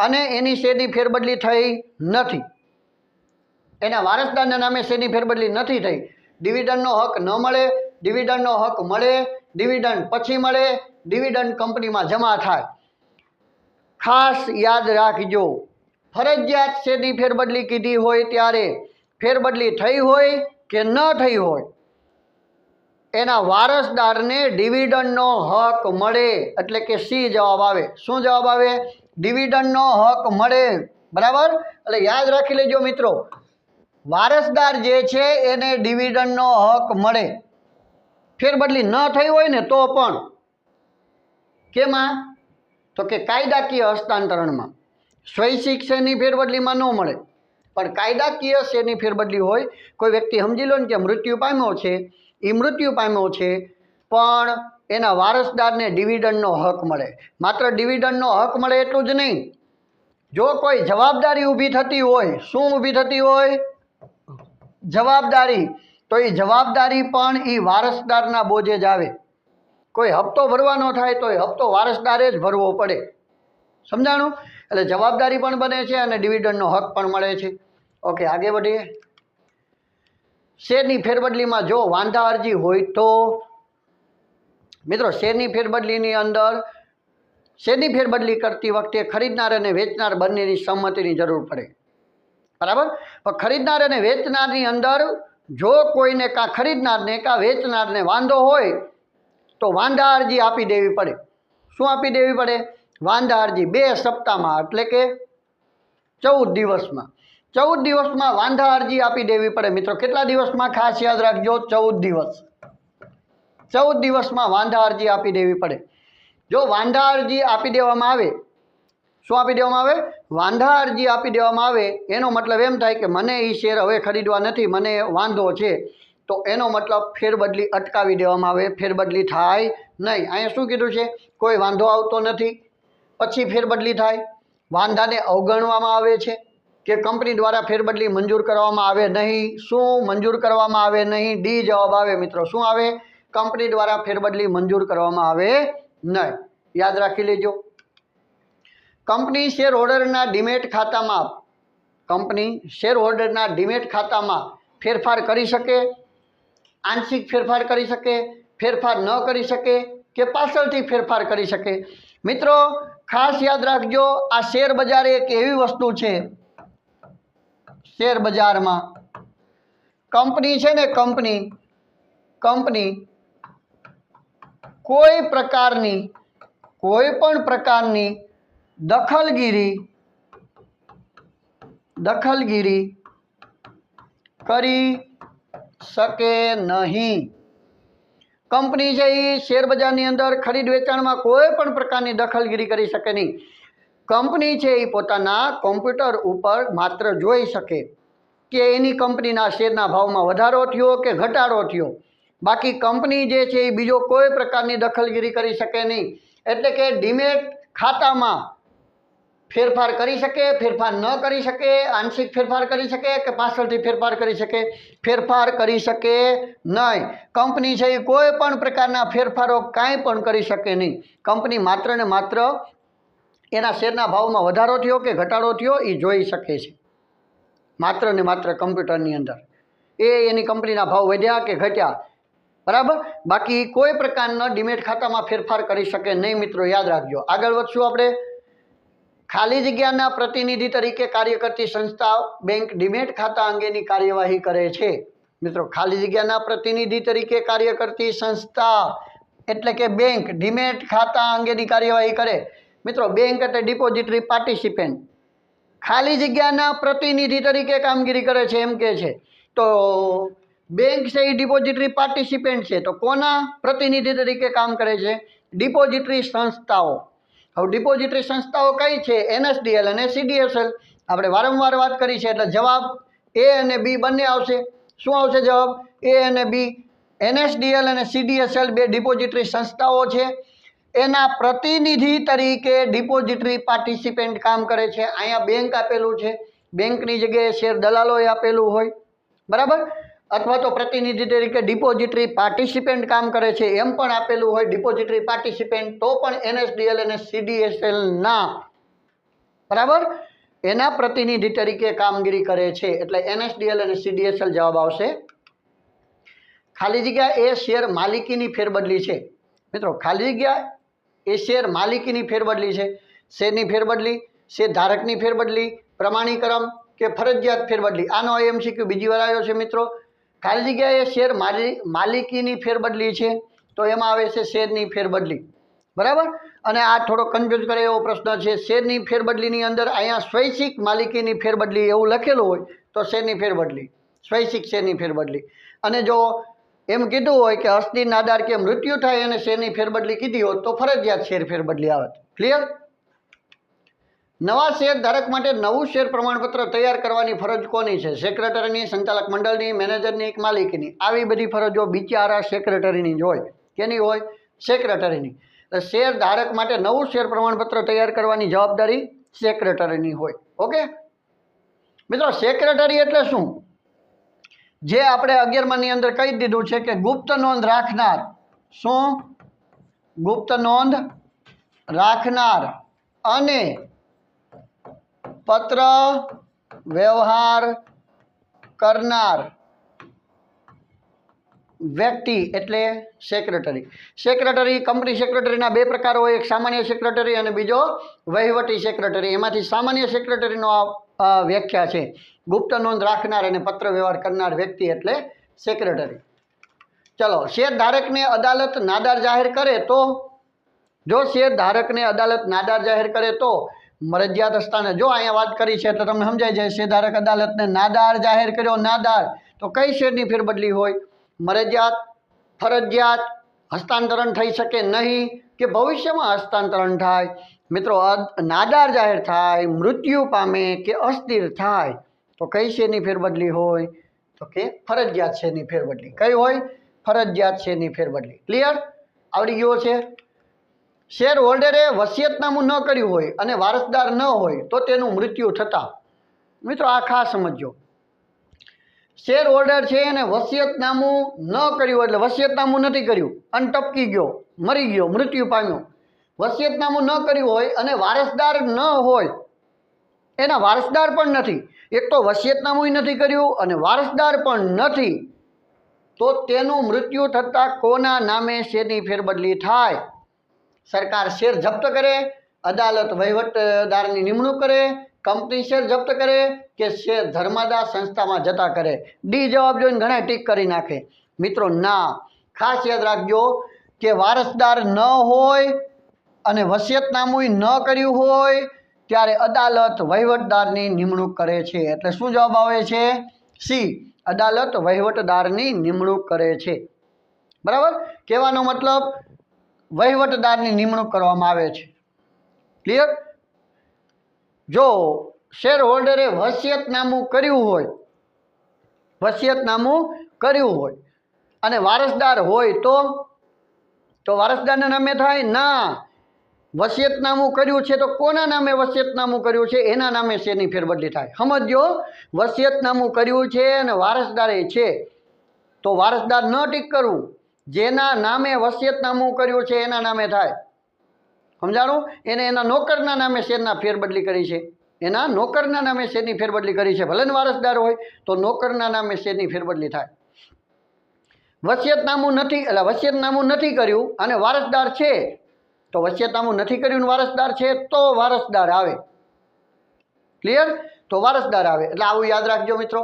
અને એની શેરની ફેરબદલી થઈ નથી, એના વારસદારના નામે શેરની ફેરબદલી નથી થઈ. ડિવિડન્ડનો હક ન મળે, ડિવિડન્ડનો હક મળે, ડિવિડન્ડ પછી મળે, ડિવિડન્ડ કંપનીમાં જમા થાય. ખાસ યાદ રાખજો, ફરજિયાત શેરની ફેરબદલી કીધી હોય ત્યારે ફેરબદલી થઈ હોય કે ન થઈ હોય, એના વારસદારને ડિવિડન્ડનો હક મળે. એટલે કે સી જવાબ આવે. શું જવાબ આવે? ડિવિડન્ડનો હક મળે. બરાબર? એટલે યાદ રાખી લેજો મિત્રો, વારસદાર જે છે એને ડિવિડન્ડનો હક મળે. ફેરબદલી ન થઈ હોય ને તો પણ. કેમાં? તો કે કાયદાકીય હસ્તાંતરણમાં. સ્વૈચ્છિક શેરની ફેરબદલીમાં ન મળે, પણ કાયદાકીય શેરની ફેરબદલી હોય. કોઈ વ્યક્તિ સમજી લો ને કે મૃત્યુ પામ્યો છે, એ મૃત્યુ પામ્યો છે પણ એના વારસદારને ડિવિડન્ડનો હક મળે. માત્ર ડિવિડન્ડનો હક મળે એટલું જ નહીં, જો કોઈ જવાબદારી ઊભી થતી હોય, શું ઊભી થતી હોય? જવાબદારી. તો એ જવાબદારી પણ એ વારસદારના બોજે જ આવે. કોઈ હપ્તો ભરવાનો થાય તો એ હપ્તો વારસદારે જ ભરવો પડે. સમજાણું? એટલે જવાબદારી પણ બને છે અને ડિવિડન્ડનો હક પણ મળે છે. ઓકે, આગળ વધીએ. શેરની ફેરબદલીમાં જો વાંધા અરજી હોય તો, મિત્રો શેરની ફેરબદલીની અંદર શેરની ફેરબદલી કરતી વખતે ખરીદનાર અને વેચનાર બંનેની સંમતિની જરૂર પડે. બરાબર? પણ ખરીદનાર અને વેચનારની અંદર જો કોઈને કાં ખરીદનારને કાં વેચનારને વાંધો હોય તો વાંધા અરજી આપી દેવી પડે. શું આપી દેવી પડે? વાંધા અરજી 2 સપ્તાહમાં, એટલે કે 14 દિવસમાં. 14 દિવસમાં વાંધા અરજી આપી દેવી પડે. મિત્રો કેટલા દિવસમાં? ખાસ યાદ રાખજો, 14 દિવસ. 14 દિવસમાં વાંધા અરજી આપી દેવી પડે. જો વાંધા અરજી આપી દેવામાં આવે, શું આપી દેવામાં આવે? વાંધા અરજી આપી દેવામાં આવે, એનો મતલબ એમ થાય કે મને એ શેર હવે ખરીદવા નથી, મને વાંધો છે, તો એનો મતલબ ફેરબદલી અટકાવી દેવામાં આવે, ફેરબદલી થાય નહીં. અહીંયા શું કીધું છે? કોઈ વાંધો આવતો નથી પછી ફેરબદલી થાય. વાંધાને અવગણવામાં આવે છે કે કંપની દ્વારા ફેરબદલી મંજૂર કરવામાં આવે નહીં. શું મંજૂર કરવામાં આવે નહીં? ડી જવાબ આવે મિત્રો. શું આવે? કંપની દ્વારા ફેરબદલી મંજૂર કરવામાં આવે નહીં. યાદ રાખી લેજો. કંપની શેર હોલ્ડરના ડીમેટ ખાતામાં કંપની શેર હોલ્ડરના ડીમેટ ખાતામાં ફેરફાર કરી શકે, આંશિક ફેરફાર કરી શકે, ફેરફાર ન કરી શકે કે પાછળથી ફેરફાર કરી શકે? મિત્રો ખાસ યાદ રાખજો, આ શેર બજાર એક એવી વસ્તુ છે, શેર બજારમાં કંપની છે ને, કંપની કોઈ પણ પ્રકારની દખલગીરી કરી શકે નહીં. કંપની છે એ શેર બજારની અંદર ખરીદ વેચાણમાં કોઈ પણ પ્રકારની દખલગીરી કરી શકે નહીં. કંપની છે એ પોતાના કોમ્પ્યુટર ઉપર માત્ર જોઈ શકે કે એની કંપનીના શેરના ભાવમાં વધારો થયો કે ઘટાડો થયો. બાકી કંપની જે છે એ બીજો કોઈ પ્રકારની દખલગીરી કરી શકે નહીં. એટલે કે ડીમેટ ખાતામાં ફેરફાર કરી શકે, ફેરફાર ન કરી શકે, આંશિક ફેરફાર કરી શકે કે પાછળથી ફેરફાર કરી શકે? ફેરફાર કરી શકે નહીં. કંપની છે એ કોઈ પણ પ્રકારના ફેરફારો કાંઈ પણ કરી શકે નહીં. કંપની માત્ર ને માત્ર એના શેરના ભાવમાં વધારો થયો કે ઘટાડો થયો એ જોઈ શકે છે, માત્ર ને માત્ર કમ્પ્યુટરની અંદર. એની કંપનીના ભાવ વધ્યા કે ઘટ્યા, બરાબર. બાકી કોઈ પ્રકારના ડીમેટ ખાતામાં ફેરફાર કરી શકે નહીં. મિત્રો યાદ રાખજો. આગળ વધશું આપણે. ખાલી જગ્યાના પ્રતિનિધિ તરીકે કાર્ય કરતી સંસ્થા બેંક ડીમેટ ખાતા અંગેની કાર્યવાહી કરે છે. મિત્રો ખાલી જગ્યાના પ્રતિનિધિ તરીકે કાર્ય કરતી સંસ્થા એટલે કે બેંક ડીમેટ ખાતા અંગેની કાર્યવાહી કરે. મિત્રો બેંક એટલે ડિપોઝિટરી પાર્ટિસિપેન્ટ, ખાલી જગ્યાના પ્રતિનિધિ તરીકે કામગીરી કરે છે એમ કે છે. તો બેંક છે એ ડિપોઝિટરી પાર્ટિસિપેન્ટ છે, તો કોના પ્રતિનિધિ તરીકે કામ કરે છે? ડિપોઝિટરી સંસ્થાઓ. હવે ડિપોઝિટરી સંસ્થાઓ કઈ છે? NSDL અને CDSL. આપણે વારંવાર વાત કરી છે, એટલે જવાબ A અને B બંને આવશે. શું આવશે જવાબ? A અને B. NSDL અને CDSL બે ડિપોઝિટરી સંસ્થાઓ છે, એના પ્રતિનિધિ તરીકે ડિપોઝિટરી પાર્ટિસિપેન્ટ કામ કરે છે. અહીંયા બેંક આપેલું છે, બેંકની જગ્યાએ શેર દલાલોએ આપેલું હોય, બરાબર, અથવા તો પ્રતિનિધિ તરીકે ડિપોઝિટરી પાર્ટિસિપેન્ટ કામ કરે છે એમ પણ આપેલું હોય ડિપોઝિટરી પાર્ટિસિપેન્ટ, તો પણ NSDL અને CDSL ના, બરાબર, એના પ્રતિનિધિ તરીકે કામગીરી કરે છે. એટલે NSDL અને CDSL જવાબ આવશે. ખાલી જગ્યા એ શેર માલિકીની ફેરબદલી છે. મિત્રો ખાલી જગ્યા એ શેર માલિકીની ફેરબદલી છે. શેરની ફેરબદલી, શેર ધારકની ફેરબદલી, પ્રમાણીકરણ કે ફરજિયાત ફેરબદલી. આનો MCQ બીજી વાર આવ્યો છે મિત્રો. ખાલી જગ્યા એ શેર માલિકીની ફેરબદલી છે, તો એમાં આવે છે શેરની ફેરબદલી, બરાબર. અને આ થોડો કન્ફ્યુઝ કરે એવો પ્રશ્ન છે. શેરની ફેરબદલીની અંદર અહીંયા સ્વૈચ્છિક માલિકીની ફેરબદલી એવું લખેલું હોય તો શેરની ફેરબદલી, સ્વૈચ્છિક શેરની ફેરબદલી. અને જો એમ કીધું હોય કે અસ્થિર, નાદાર કે મૃત્યુ થાય અને શેરની ફેરબદલી કીધી હોત તો ફરજિયાત શેર ફેરબદલી આવે. ક્લિયર? નવા શેર ધારક માટે નવું શેર પ્રમાણપત્ર તૈયાર કરવાની ફરજ કોની છે? સેક્રેટરીની, સંચાલક મંડળની, મેનેજરની કે માલિકીની? આવી બધી ફરજો બિચારા સેક્રેટરીની જ હોય. કેની હોય? સેક્રેટરીની. શેર ધારક માટે નવું શેર પ્રમાણપત્ર તૈયાર કરવાની જવાબદારી સેક્રેટરીની હોય. ઓકે મિત્રો, સેક્રેટરી એટલે શું? જે આપણે 11માની અંદર કહી દીધું છે કે ગુપ્ત નોંધ રાખનાર. શું? ગુપ્ત નોંધ રાખનાર અને પત્ર વ્યવહાર કરનાર વ્યક્તિ એટલે સેક્રેટરી. સેક્રેટરી, કંપની સેક્રેટરીના બે પ્રકાર હોય, એક સામાન્ય સેક્રેટરી અને બીજો વહીવટી સેક્રેટરી. એમાંથી સામાન્ય સેક્રેટરીનો વ્યાખ્યા છે ગુપ્ત નોંધ રાખનાર અને પત્ર વ્યવહાર કરનાર વ્યક્તિ એટલે સેક્રેટરી. ચલો, શેર ધારકને અદાલત નાદાર જાહેર કરે તો? જો શેર ધારકને અદાલત નાદાર જાહેર કરે તો મરજિયાત સ્થાને, જો અહીંયા વાત કરી છે એટલે તમને સમજાય જાય, શેર ધારક અદાલતને નાદાર જાહેર કર્યો, નાદાર, તો કઈ શેરની ફેરબદલી હોય? મરજિયાત, ફરજિયાત, હસ્તાંતરણ થઈ શકે નહીં કે ભવિષ્યમાં હસ્તાંતરણ થાય? મિત્રો નાદાર જાહેર થાય, મૃત્યુ પામે કે અસ્થિર થાય તો કઈ શેરની ફેરબદલી હોય? તો કે ફરજિયાત શેરની ફેરબદલી. કઈ હોય? ફરજિયાત શેરની ફેરબદલી. ક્લિયર? આવડી ગયો છે? શેર હોલ્ડરે વસિયતનામું ન કર્યું હોય અને વારસદાર ન હોય તો તેનું મૃત્યુ થતાં, મિત્રો આ ખાસ સમજો, શેર હોલ્ડર છે એને વસિયતનામું ન કર્યું, એટલે વસિયતનામું નથી કર્યું અને ટપકી ગયો, મરી ગયો, મૃત્યુ પામ્યો. વસિયતનામું ન કર્યું હોય અને વારસદાર ન હોય એના વારસદાર પણ નથી, એક તો વસિયતનામું નથી કર્યું અને વારસદાર પણ નથી, તો તેનું મૃત્યુ થતાં કોના નામે શેરની ફેરબદલી થાય? સરકાર શેર જપ્ત કરે, અદાલત વહીવટદારની નિમણૂક કરે, કંપની શેર જપ્ત કરે કે શેર ધર્માદા સંસ્થામાં જતા કરે? ડી જવાબ જોઈને ઘણા ટીક કરી નાખે. મિત્રો ના, ખાસ યાદ રાખજો કે વારસદાર ન હોય અને વસિયતનામું ન કર્યું હોય ત્યારે અદાલત વહીવટદારની નિમણૂક કરે છે. એટલે શું જવાબ આવે છે? સી, અદાલત વહીવટદારની નિમણૂક કરે છે. બરાબર, કહેવાનો મતલબ વહીવટદારની નિમણૂક કરવામાં આવે છે. ક્લિયર? જો શેર હોલ્ડરે વસિયતનામું કર્યું હોય, વસિયતનામું કર્યું હોય અને વારસદાર હોય તો વારસદારના નામે થાય? ના, વસિયતનામું કર્યું છે તો કોના નામે વસિયતનામું કર્યું છે એના નામે શેરની ફેરબદલી થાય. સમજો, વસિયતનામું કર્યું છે અને વારસદારે છે તો વારસદાર ન ટીક કરવું, જેના નામે વસિયતનામું કર્યું છે એના નામે થાય. સમજાણું? એને એના નોકરના નામે શેરના ફેરબદલી કરી છે, એના નોકરના નામે શેરની ફેરબદલી કરી છે, ભલે વારસદાર હોય તો નોકરના નામે શેરની ફેરબદલી થાય. વસિયતનામું નથી, એટલે વસિયતનામું નથી કર્યું અને વારસદાર છે, તો વસિયતનામું નથી કર્યું ને વારસદાર છે તો વારસદાર આવે. ક્લિયર? તો વારસદાર આવે. એટલે આવું યાદ રાખજો મિત્રો.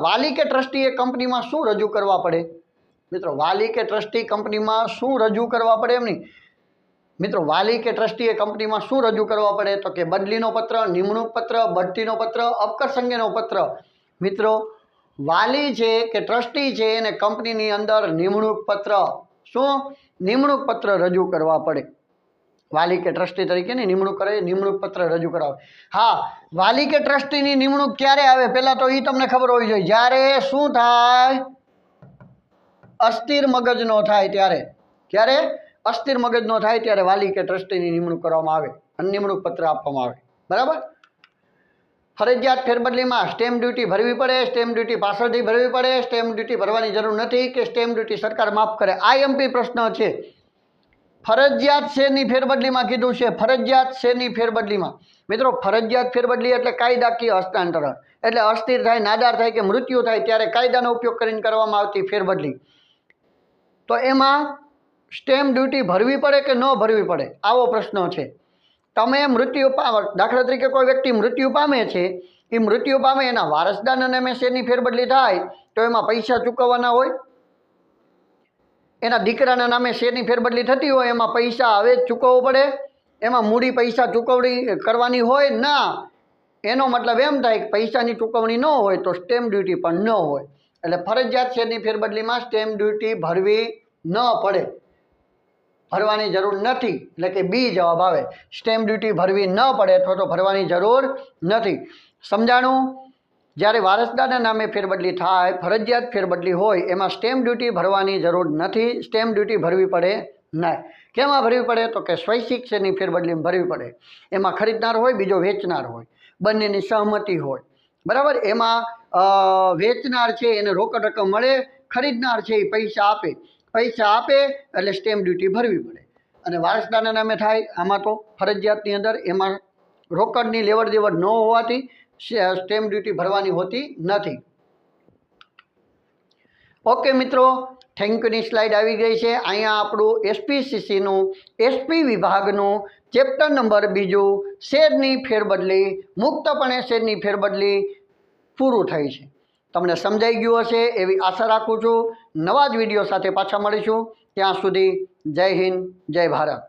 વાલી કે ટ્રસ્ટીએ કંપનીમાં શું રજૂ કરવા પડે? મિત્રો વાલી કે ટ્રસ્ટી કંપનીમાં શું રજૂ કરવા પડે? એમ નહીં મિત્રો, વાલી કે ટ્રસ્ટીએ કંપનીમાં શું રજૂ કરવા પડે? તો કે બદલીનો પત્ર, નિમણૂક પત્ર, બઢતીનો પત્ર, અપકર્ષ અંગેનો પત્ર. મિત્રો વાલી છે કે ટ્રસ્ટી છે એને કંપનીની અંદર નિમણૂક પત્ર, શું નિમણૂક પત્ર રજૂ કરવા પડે. વાલી કે ટ્રસ્ટી તરીકેની નિમણૂક કરે, નિમણૂક પત્ર રજૂ કરાવે. હા, વાલી કે ટ્રસ્ટીની નિમણૂક ક્યારે આવે પહેલાં તો એ તમને ખબર હોવી જોઈએ. જ્યારે શું થાય? અસ્થિર મગજનો થાય ત્યારે. ક્યારે? અસ્થિર મગજનો થાય ત્યારે વાલી કે ટ્રસ્ટીની નિમણૂક કરવામાં આવે અને નિમણૂક પત્ર આપવામાં આવે. બરાબર? ફરજિયાત ફેરબદલીમાં સ્ટેમ્પ ડ્યુટી ભરવી પડે, સ્ટેમ્પ ડ્યુટી પાછળથી ભરવી પડે, સ્ટેમ્પ ડ્યુટી ભરવાની જરૂર નથી કે સ્ટેમ્પ ડ્યુટી સરકાર માફ કરે? આઈએમપી પ્રશ્ન છે. ફરજિયાત શેરની ફેરબદલીમાં કીધું છે, ફરજિયાત શેરની ફેરબદલીમાં. મિત્રો ફરજિયાત ફેરબદલી એટલે કાયદાકીય હસ્તાંતરણ, એટલે અસ્થિર થાય, નાદાર થાય કે મૃત્યુ થાય ત્યારે કાયદાનો ઉપયોગ કરીને કરવામાં આવતી ફેરબદલી. તો એમાં સ્ટેમ્પ ડ્યુટી ભરવી પડે કે ન ભરવી પડે? આવો પ્રશ્ન છે. તમે મૃત્યુ દાખલા તરીકે કોઈ વ્યક્તિ મૃત્યુ પામે છે, એ મૃત્યુ પામે એના વારસદારના નામે શેરની ફેરબદલી થાય તો એમાં પૈસા ચૂકવવાના હોય. એના દીકરાના નામે શેરની ફેરબદલી થતી હોય એમાં પૈસા હવે જ ચૂકવવો પડે? એમાં મૂડી પૈસા ચૂકવણી કરવાની હોય? ના. એનો મતલબ એમ થાય કે પૈસાની ચૂકવણી ન હોય તો સ્ટેમ્પ ડ્યુટી પણ ન હોય. એટલે ફરજિયાત શેરની ફેરબદલીમાં સ્ટેમ્પ ડ્યુટી ભરવી ન પડે, ભરવાની જરૂર નથી. એટલે કે બી જવાબ આવે. સ્ટેમ્પ ડ્યુટી ભરવી ન પડે અથવા તો ભરવાની જરૂર નથી. સમજાણું? જ્યારે વારસદારના નામે ફેરબદલી થાય, ફરજિયાત ફેરબદલી હોય, એમાં સ્ટેમ્પ ડ્યુટી ભરવાની જરૂર નથી, સ્ટેમ્પ ડ્યુટી ભરવી પડે નહીં. કેમાં ભરવી પડે? તો કે સ્વૈચ્છિક શેરની ફેરબદલીમાં ભરવી પડે. એમાં ખરીદનાર હોય, બીજો વેચનાર હોય, બંનેની સહમતિ હોય. બરાબર? એમાં વેચનાર છે એને રોકડ રકમ મળે, ખરીદનાર છે એ પૈસા આપે, પૈસા આપે એટલે સ્ટેમ્પ ડ્યુટી ભરવી પડે. અને વારસદારના નામે થાય આમાં તો ફરજિયાતની અંદર એમાં રોકડની લેવડ દેવડ ન હોવાથી સ્ટેમ્પ ડ્યુટી ભરવાની હોતી નથી. ઓકે મિત્રો, થેન્ક યુની સ્લાઇડ આવી ગઈ છે. અહીંયા આપણું એસપીસીસીનું એસપી વિભાગનું ચેપ્ટર નંબર 2 શેરની ફેરબદલી, મુક્તપણે શેરની ફેરબદલી પૂરું થઈ છે. તમને સમજાઈ ગયું હશે એવી આશા રાખું છું. નવા જ વિડીયો સાથે પાછા મળીશું. ત્યાં સુધી જય હિન્દ, જય ભારત.